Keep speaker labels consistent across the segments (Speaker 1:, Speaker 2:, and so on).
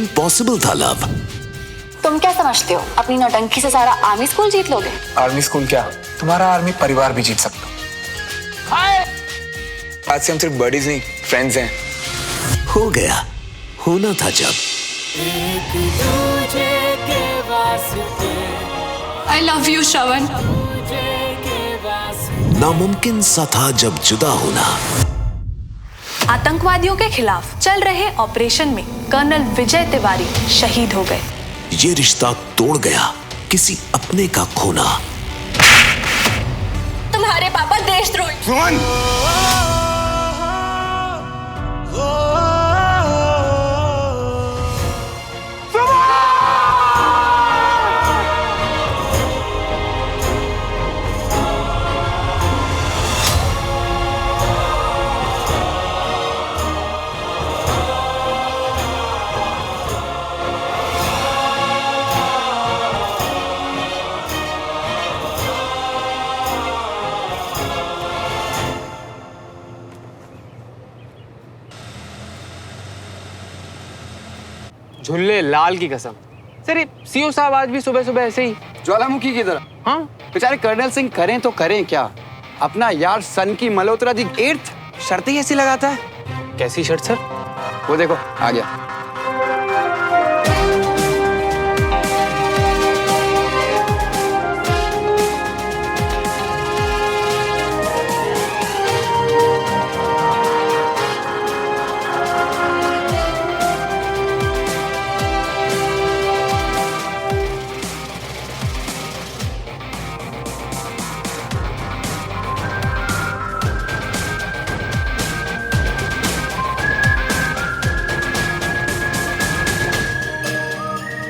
Speaker 1: Impossible था love.
Speaker 2: तुम क्या समझते हो अपनी नौटंकी से सारा आर्मी स्कूल जीत लोगे?
Speaker 3: आर्मी स्कूल क्या, तुम्हारा आर्मी परिवार भी जीत सकता। आज से हम सिर्फ बडीज नहीं फ्रेंड्स हैं।
Speaker 1: हो गया, होना था जब।
Speaker 2: I love you, श्रवण।
Speaker 1: नामुमकिन सा था जब जुदा होना।
Speaker 2: आतंकवादियों के खिलाफ चल रहे ऑपरेशन में कर्नल विजय तिवारी शहीद हो गए।
Speaker 1: ये रिश्ता तोड़ गया किसी अपने का खोना।
Speaker 2: तुम्हारे पापा देशद्रोही।
Speaker 4: झुल्ले लाल की कसम। सर ये सीओ साहब आज भी सुबह सुबह ऐसे ही
Speaker 5: ज्वालामुखी की तरह।
Speaker 4: हाँ
Speaker 5: बेचारे कर्नल सिंह करें तो करें क्या, अपना यार सन की मल्होत्रा दी 8th शर्त ही ऐसी लगाता है।
Speaker 4: कैसी शर्ट सर?
Speaker 5: वो देखो आ गया।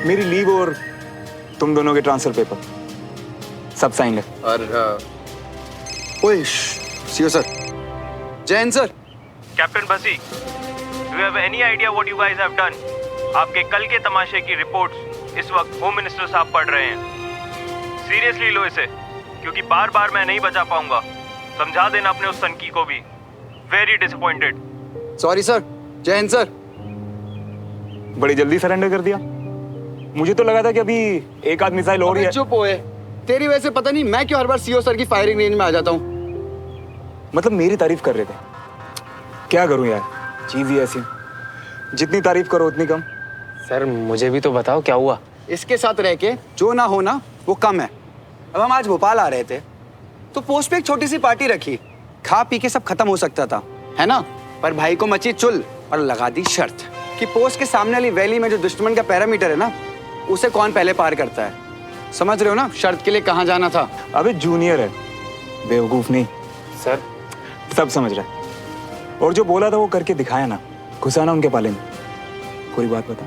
Speaker 3: मेरी लीव और तुम दोनों के ट्रांसफर पेपर सब साइन है।
Speaker 5: और OA CO sir, Jain sir.
Speaker 6: Captain Bassi, do you have any idea what you guys have done? आपके कल के तमाशे की रिपोर्ट्स इस वक्त होम मिनिस्टर साहब पढ़ रहे हैं। सीरियसली लो इसे, क्योंकि बार बार मैं नहीं बचा पाऊंगा। समझा देना अपने उस सनकी को भी। Very disappointed.
Speaker 5: Sorry sir. Jain sir.
Speaker 3: बड़ी जल्दी सरेंडर कर दिया। मुझे तो लगा था कि अभी एक आध मिसाइल और ही है।
Speaker 5: चुप होए, तेरी वजह से पता नहीं मैं क्यों हर बार सीओ सर की फायरिंग रेंज में आ जाता हूँ।
Speaker 3: मतलब मेरी तारीफ कर रहे थे, क्या करूं यार, चीज ही ऐसी, जितनी तारीफ करो उतनी कम।
Speaker 4: सर मुझे भी तो बताओ क्या हुआ।
Speaker 5: इसके साथ रह के जो ना होना वो कम है। अब हम आज भोपाल आ रहे थे तो पोस्ट पे एक छोटी सी पार्टी रखी, खा पी के सब खत्म हो सकता था, है ना? पर भाई को मची चुल और लगा दी शर्त कि पोस्ट के सामने वाली वैली में जो दुश्मन का पैरामीटर है ना, उसे कौन पहले पार करता है। समझ रहे हो ना शर्त के लिए कहाँ जाना था?
Speaker 3: अबे जूनियर है, बेवकूफ नहीं।
Speaker 4: सर
Speaker 3: सब समझ रहा है, और जो बोला था वो करके दिखाया ना, घुसा ना उनके पाले में। पूरी बात बता।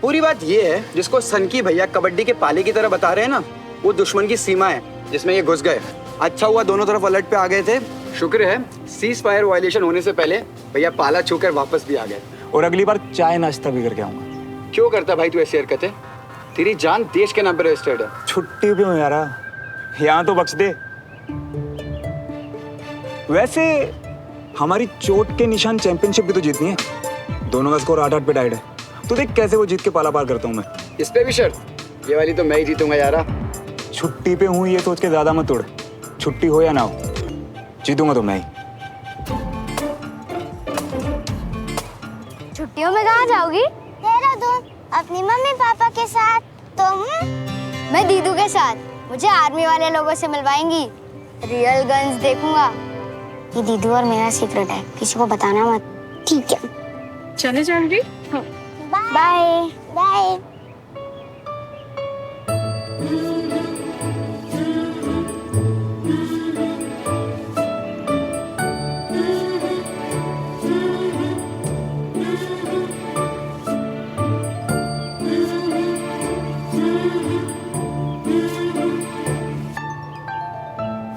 Speaker 5: पूरी बात ये है, जिसको सनकी भैया कबड्डी के पाले की तरह बता रहे हैं ना, वो दुश्मन की सीमा है जिसमें ये घुस गए। अच्छा हुआ दोनों तरफ अलर्ट पे आ गए थे। शुक्र है सीज फायर वायलेशन होने से पहले भैया पाला छूकर वापस भी आ गए।
Speaker 3: और अगली बार चाय नाश्ता भी करके आऊंगा।
Speaker 5: क्यों करता भाई तू ऐसी हरकतें? तेरी जान देश के नाम पे रजिस्टर्ड है।
Speaker 3: छुट्टी पे हूँ यारा, यहाँ तो बख्श दे। वैसे हमारी चोट के निशान चैंपियनशिप भी तो जीतनी है। दोनों का स्कोर 8-8 पे टाइड है। तो देख कैसे वो जीत के पाला पार करता हूँ मैं।
Speaker 5: इस पे भी शर्त? ये वाली तो मैं ही जीतूंगा यारा।
Speaker 3: छुट्टी पे हूँ ये सोच के ज्यादा मत उड़। छुट्टी हो या ना हो, जीतूंगा तो मैं ही।
Speaker 7: छुट्टियों में कहाँ जाओगी? देहरादून, अपनी मम्मी पापा के साथ। तुम? मैं दीदू के साथ। मुझे आर्मी वाले लोगों से मिलवाएंगी, रियल गन्स देखूंगा। ये दीदू और मेरा सीक्रेट है, किसी को बताना मत। ठीक है,
Speaker 2: चले जानवी।
Speaker 7: Bye bye.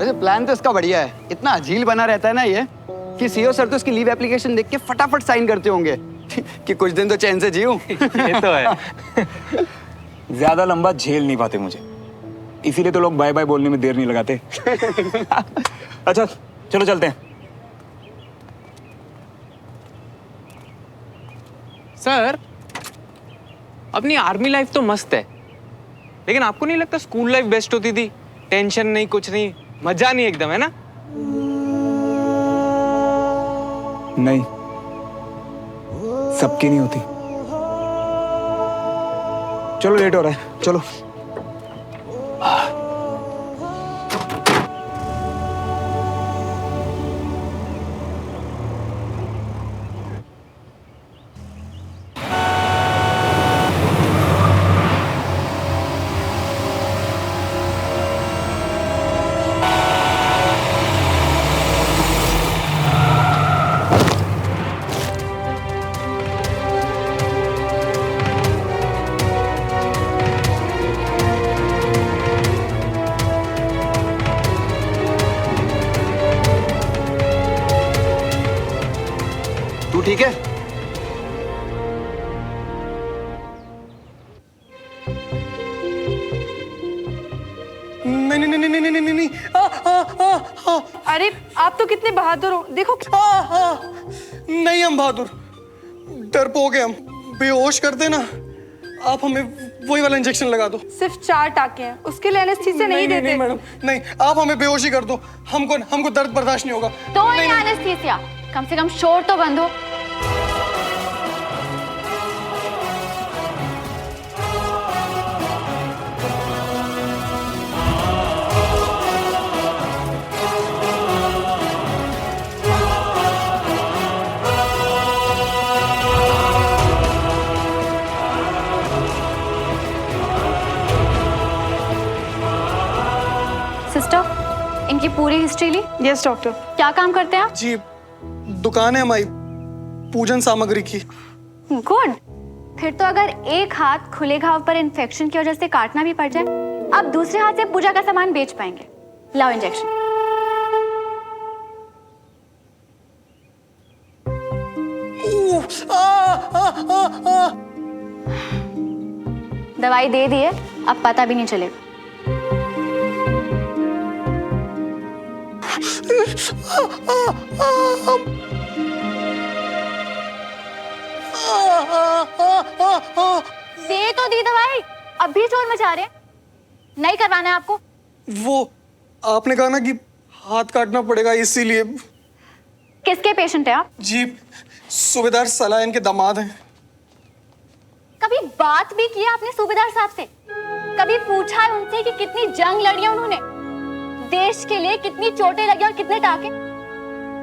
Speaker 5: वैसे प्लान तो इसका बढ़िया है। इतना अजील बना रहता है ना ये कि सीओ सर तो इसकी लीव एप्लीकेशन देख के फटाफट साइन करते होंगे कि कुछ दिन तो चैन से जीऊं।
Speaker 4: ये तो है।
Speaker 3: ज्यादा लंबा झेल नहीं पाते मुझे, इसीलिए तो लोग बाय बाय बोलने में देर नहीं लगाते। अच्छा चलो चलते हैं।
Speaker 4: सर अपनी आर्मी लाइफ तो मस्त है, लेकिन आपको नहीं लगता स्कूल लाइफ बेस्ट होती थी? टेंशन नहीं, कुछ नहीं, मजा नहीं एकदम, है ना?
Speaker 3: नहीं, सबकी नहीं होती। चलो लेट हो रहा है, चलो।
Speaker 5: तू ठीक है?
Speaker 8: नहीं नहीं नहीं नहीं नहीं नहीं नहीं
Speaker 2: अरे आप तो कितने बहादुर हो, देखो।
Speaker 8: नहीं हम बहादुर, डरपोक हैं हम। बेहोश कर देना, आप हमें वही वाला इंजेक्शन लगा दो।
Speaker 2: सिर्फ 4 टाके हैं, उसके लिए एनेस्थीसिया नहीं देते।
Speaker 8: नहीं मैडम, नहीं, आप हमें बेहोशी कर दो, हमको दर्द बर्दाश्त नहीं होगा।
Speaker 7: तो नहीं एनेस्थीसिया, कम से कम शोर तो बंद हो। सिस्टर, इनकी पूरी हिस्ट्री ली?
Speaker 2: Yes doctor.
Speaker 7: क्या काम करते हैं आप?
Speaker 8: जी, दुकान है हमारी पूजन सामग्री की।
Speaker 7: गुड। फिर तो अगर एक हाथ खुले घाव पर इन्फेक्शन की वजह से काटना भी पड़ जाए, आप दूसरे हाथ से पूजा का सामान बेच पाएंगे। लाओ इंजेक्शन। दवाई दे दी है, अब पता भी नहीं चलेगा। दे तो दी दवाई, अब भी शोर मचा रहे हैं। नहीं करवाना है आपको?
Speaker 8: वो आपने कहा ना कि हाथ काटना पड़ेगा, इसीलिए।
Speaker 7: किसके पेशेंट है आप?
Speaker 8: जी, सूबेदार सलायन के दामाद हैं।
Speaker 7: कभी बात भी की आपने सूबेदार साहब से? कभी पूछा है उनसे कि कितनी जंग लड़ी है उन्होंने, देश के लिए कितनी चोटें लगी और कितने टाके?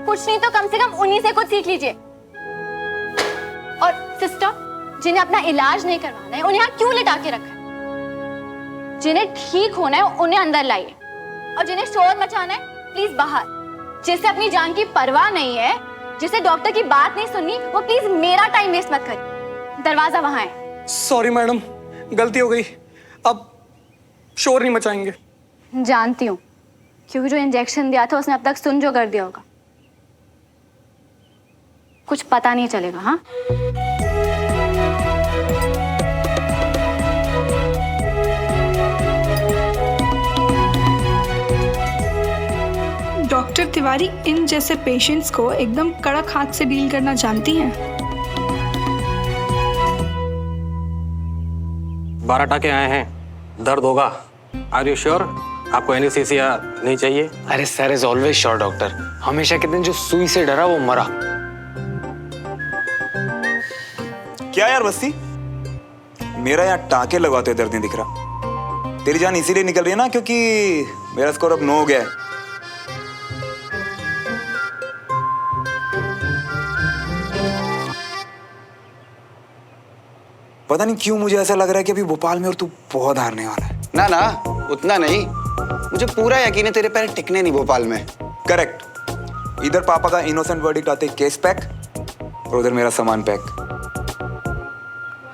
Speaker 7: कुछ नहीं तो कम से कम उन्हीं से कुछ सीख लीजिए। और सिस्टर, जिन्हें अपना इलाज नहीं करवाना है, उन्हें यहाँ क्यों लिटा के रखा है? जिन्हें ठीक होना है उन्हें अंदर लाइए, और जिन्हें शोर मचाना है प्लीज बाहर। जिसे अपनी जान की परवाह नहीं है, जिसे डॉक्टर की बात नहीं सुननी, वो प्लीज मेरा टाइम वेस्ट मत करिए। दरवाजा वहां है।
Speaker 8: सॉरी मैडम, गलती हो गई, अब शोर नहीं मचाएंगे।
Speaker 7: जानती हूँ, क्योंकि जो इंजेक्शन दिया था उसने अब तक सुन जो कर दिया होगा। कुछ पता नहीं चलेगा। हाँ,
Speaker 9: डॉक्टर तिवारी इन जैसे पेशेंट्स को एकदम कड़क हाथ से डील करना जानती हैं।
Speaker 10: 12 टाके आए हैं, दर्द होगा। Are you sure? आपको एनेस्थीसिया नहीं चाहिए?
Speaker 4: अरे sir is always sure doctor. हमेशा कहते हैं जो सुई से डरा वो मरा।
Speaker 3: क्या यार बस्ती, मेरा यहाँ टाके लगवाते हुए दर्द नहीं दिख रहा। तेरी जान इसीलिए निकल रही है ना क्योंकि मेरा स्कोर अब 9 हो गया है। पता नहीं क्यों मुझे ऐसा लग रहा है कि अभी भोपाल में और तू बहुत हारने वाला है।
Speaker 5: ना ना, उतना नहीं, मुझे पूरा यकीन है तेरे पैर टिकने नहीं भोपाल में।
Speaker 3: करेक्ट। इधर पापा का इनोसेंट वर्डिक्ट आते केस पैक, और उधर मेरा सामान पैक।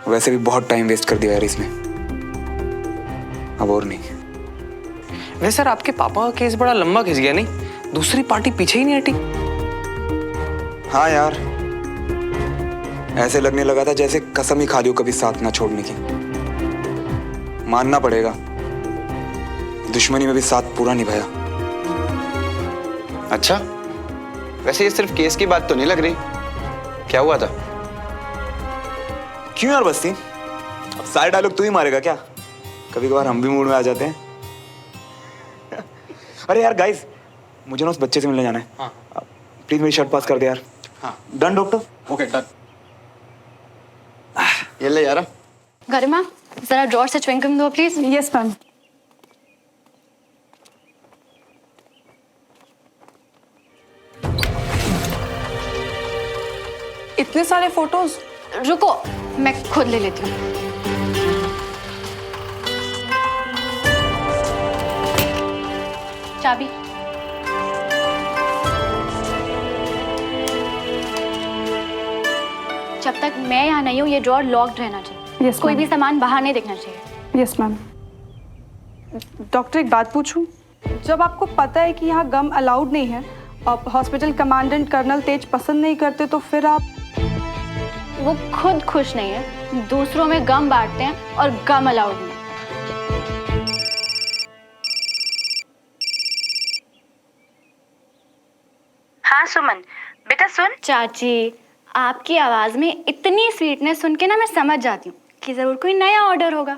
Speaker 3: वैसे भी बहुत टाइम वेस्ट कर दिया यार इसमें, अब और नहीं।
Speaker 4: वैसे सर आपके पापा का केस बड़ा लंबा खिंच गया नहीं? दूसरी पार्टी पीछे ही नहीं हटी।
Speaker 3: हाँ यार, ऐसे लगने लगा था जैसे कसम ही खा दी हो कभी साथ ना छोड़ने की। मानना पड़ेगा, दुश्मनी में भी साथ पूरा निभाया।
Speaker 5: अच्छा, वैसे ये सिर्फ केस की बात तो नहीं लग रही, क्या हुआ था?
Speaker 3: क्यों यार बस्ती, सारे डायलॉग तू ही मारेगा क्या? कभी कभार हम भी मूड में आ जाते हैं। अरे यार गाइस, मुझे ना उस बच्चे से मिलने जाना है।
Speaker 5: हाँ।
Speaker 3: प्लीज मेरी शर्ट पास कर दे यार।
Speaker 5: हाँ।
Speaker 3: Done doctor?
Speaker 5: Okay done. ये ले यार।
Speaker 2: गरिमा, जरा ड्रॉर से च्युइंगम दो प्लीज।
Speaker 9: Yes ma'am. इतने सारे फोटोज।
Speaker 2: रुको, मैं खुद ले लेती हूँ। चाबी। जब तक मैं यहाँ नहीं हूँ ये ड्रॉर लॉक्ड रहना चाहिए।
Speaker 9: Yes,
Speaker 2: कोई
Speaker 9: ma'am.
Speaker 2: भी सामान बाहर नहीं दिखना चाहिए।
Speaker 9: Yes ma'am. डॉक्टर एक बात पूछूं? जब आपको पता है कि यहाँ गम अलाउड नहीं है और हॉस्पिटल कमांडेंट कर्नल तेज पसंद नहीं करते, तो फिर आप?
Speaker 2: वो खुद खुश नहीं है, दूसरों में गम बांटते हैं और गम अलाउड नहीं।
Speaker 11: हाँ सुमन, बेटा सुन।
Speaker 2: चाची, आपकी आवाज में इतनी स्वीटनेस सुन के ना मैं समझ जाती हूँ कि जरूर कोई नया ऑर्डर होगा।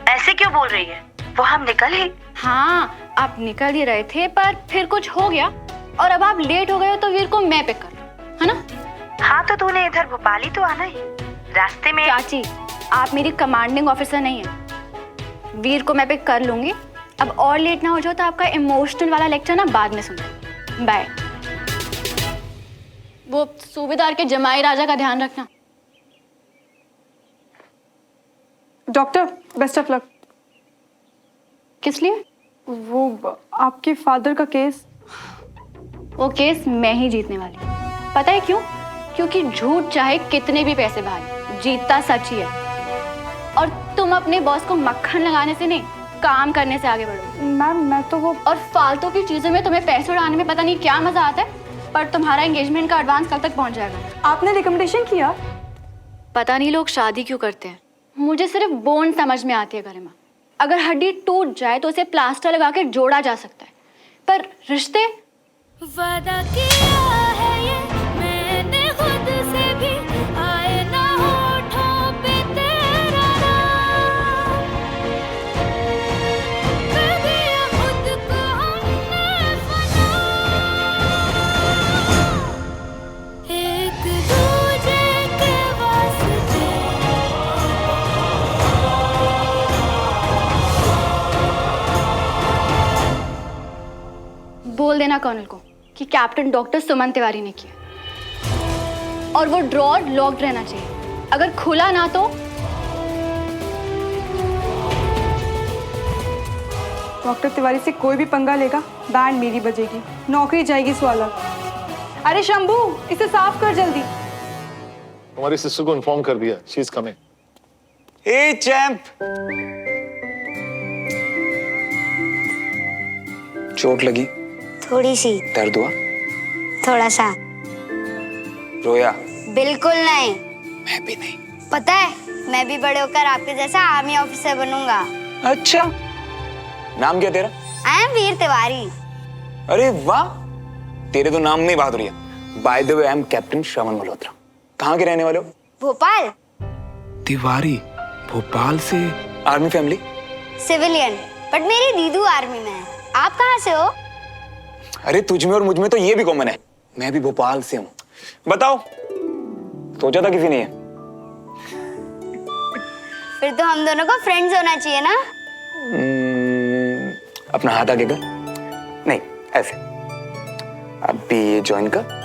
Speaker 11: ऐसे क्यों बोल रही है? वो हम निकल ही।
Speaker 2: हाँ, आप निकल ही रहे थे पर फिर कुछ हो गया और अब आप लेट हो गए हो तो वीर को मैं पिक कर लूं, है ना?
Speaker 11: हाँ तो तूने इधर भोपाल ही तो आना ही, रास्ते में।
Speaker 2: चाची, आप मेरी कमांडिंग ऑफिसर नहीं है। वीर को मैं पिक कर लूंगी। अब और लेट ना हो जाओ तो आपका इमोशनल वाला लेक्चर ना बाद में सुनना। बाय। वो सूबेदार के जमाई राजा का ध्यान रखना।
Speaker 9: Doctor best of luck.
Speaker 2: किस लिए?
Speaker 9: वो आपके फादर का केस।
Speaker 2: वो केस मैं ही जीतने वाली हूँ। पता है क्यों? क्योंकि झूठ चाहे कितने भी पैसे भारे, जीतता सच ही है। और तुम अपने बॉस को मक्खन लगाने से नहीं, काम करने से आगे बढ़ो।
Speaker 9: मैम मैं तो वो।
Speaker 2: और फालतू की चीजों में तुम्हें पैसे उड़ाने में पता नहीं क्या मजा आता है, पर तुम्हारा एंगेजमेंट का एडवांस कल तक पहुंच जाएगा।
Speaker 9: आपने रिकमेंडेशन किया?
Speaker 2: पता नहीं लोग शादी क्यों करते हैं, मुझे सिर्फ बोन समझ में आती है गरिमा। अगर हड्डी टूट जाए तो उसे प्लास्टर लगा के जोड़ा जा सकता है, पर रिश्ते?
Speaker 12: वादा किया है ये मैंने खुद से भी, आए ना होठों पे तेरा नाम, कर दिया खुद को हमने फना, एक दूजे के वास्ते।
Speaker 2: बोल देना कर्नल को कि कैप्टन डॉक्टर सुमन तिवारी ने किया, और वो ड्रॉर लॉक्ड रहना चाहिए। अगर खुला ना तो
Speaker 9: डॉक्टर तिवारी से कोई भी पंगा लेगा, बैंड मेरी बजेगी, नौकरी जाएगी स्वाला। अरे शंभू, इसे साफ कर जल्दी।
Speaker 13: तुम्हारी सिस्टर को इन्फॉर्म कर दिया, she is coming.
Speaker 3: A champ, चोट लगी?
Speaker 7: थोड़ी सी।
Speaker 3: दर्द हुआ?
Speaker 7: थोड़ा सा।
Speaker 3: रोया?
Speaker 7: बिल्कुल नहीं।
Speaker 3: मैं भी नहीं।
Speaker 7: पता है, मैं भी बड़े होकर आपके जैसा आर्मी ऑफिसर बनूंगा।
Speaker 3: अच्छा, नाम क्या तेरा?
Speaker 7: I am Veer Tiwari.
Speaker 3: अरे वाह, तेरे तो नाम में ही बहादुरी है। By the way, I am captain Shravan Malhotra. कहाँ के रहने वाले हो?
Speaker 7: भोपाल।
Speaker 3: तिवारी, भोपाल से? Army family?
Speaker 7: सिविलियन, बट मेरी दीदू आर्मी में है। आप कहाँ से हो?
Speaker 3: अरे तुझ में और मुझ में तो ये भी कॉमन है, मैं भी भोपाल से हूँ। बताओ, सोचा था किसी ने?
Speaker 7: फिर तो हम दोनों को फ्रेंड्स होना चाहिए ना?
Speaker 3: अपना हाथ आगे कर। नहीं, ऐसे। अब भी ये ज्वाइन कर।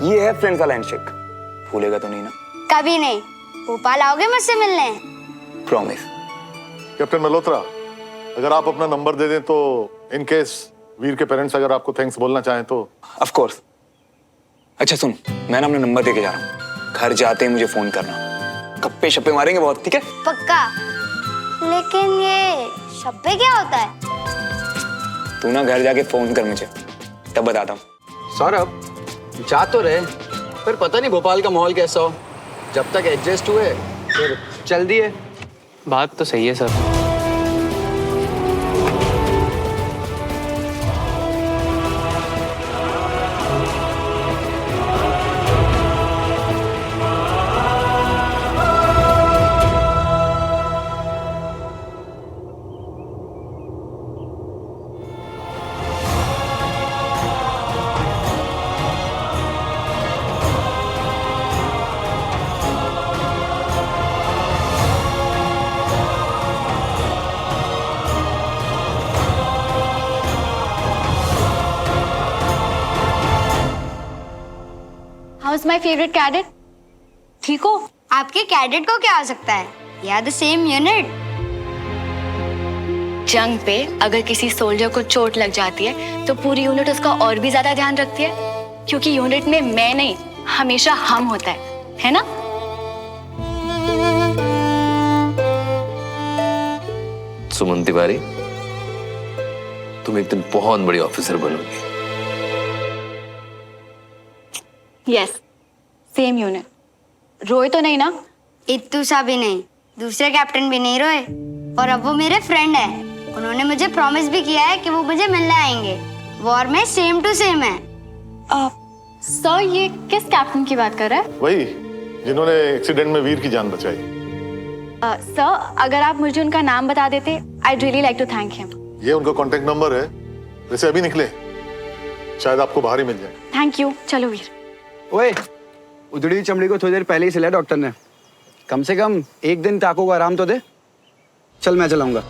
Speaker 3: ये है फ्रेंड्स वाला हैंडशेक। भूलेगा तो नहीं ना?
Speaker 7: कभी नहीं। भोपाल आओगे मुझसे मिलने?
Speaker 3: प्रॉमिस।
Speaker 13: कैप्टन मल्होत्रा, अगर आप अपना नंबर दे दें तो इन केस वीर के पेरेंट्स अगर आपको थैंक्स बोलना चाहें तो।
Speaker 3: Of course. अच्छा सुन, मैं ना अपना नंबर देके जा रहा हूँ, घर जाते ही मुझे फोन करना। गप्पे शप्पे मारेंगे बहुत, ठीक है?
Speaker 7: पक्का। लेकिन ये शप्पे क्या होता है?
Speaker 3: तू ना घर जाके फोन कर मुझे, तब बताता हूँ।
Speaker 5: सौरभ, जा तो रहे, पर पता नहीं भोपाल का माहौल कैसा हो। जब तक एडजस्ट हुए फिर चल दिए।
Speaker 4: बात तो सही है sir.
Speaker 2: Is my favourite cadet. ठीक हो?
Speaker 7: आपके कैडेट को क्या हो सकता है? We are the same unit.
Speaker 2: जंग पे अगर किसी सोल्जर को चोट लग जाती है तो पूरी यूनिट उसका और भी ज्यादा ध्यान रखती है, क्योंकि यूनिट में मैं नहीं, हमेशा हम होता है ना?
Speaker 1: सुमन तिवारी, तुम एक दिन बहुत बड़ी ऑफिसर बनोगी।
Speaker 2: Yes, same unit. रोए तो नहीं ना?
Speaker 7: इत्तू सा भी नहीं, दूसरे कैप्टन भी नहीं रोए। और अब वो मेरे फ्रेंड है। उन्होंने मुझे प्रॉमिस भी किया है कि वो मुझे मिलने आएंगे। वॉर में सेम टू सेम है।
Speaker 2: सर, ये किस कैप्टन की बात कर रहा है?
Speaker 13: वही जिन्होंने एक्सीडेंट में वीर की जान बचाई।
Speaker 2: सर, अगर आप मुझे उनका नाम बता देते, I'd really like to thank him.
Speaker 13: ये उनका कांटेक्ट नंबर है, वैसे अभी निकले, शायद आपको बाहर ही मिल जाए।
Speaker 2: Thank you. चलो वीर।
Speaker 5: ओए, उधड़ी हुई चमड़ी को थोड़ी देर पहले ही सिलाया डॉक्टर ने। कम से कम एक दिन टाको को आराम तो दे। चल मैं चलाऊंगा।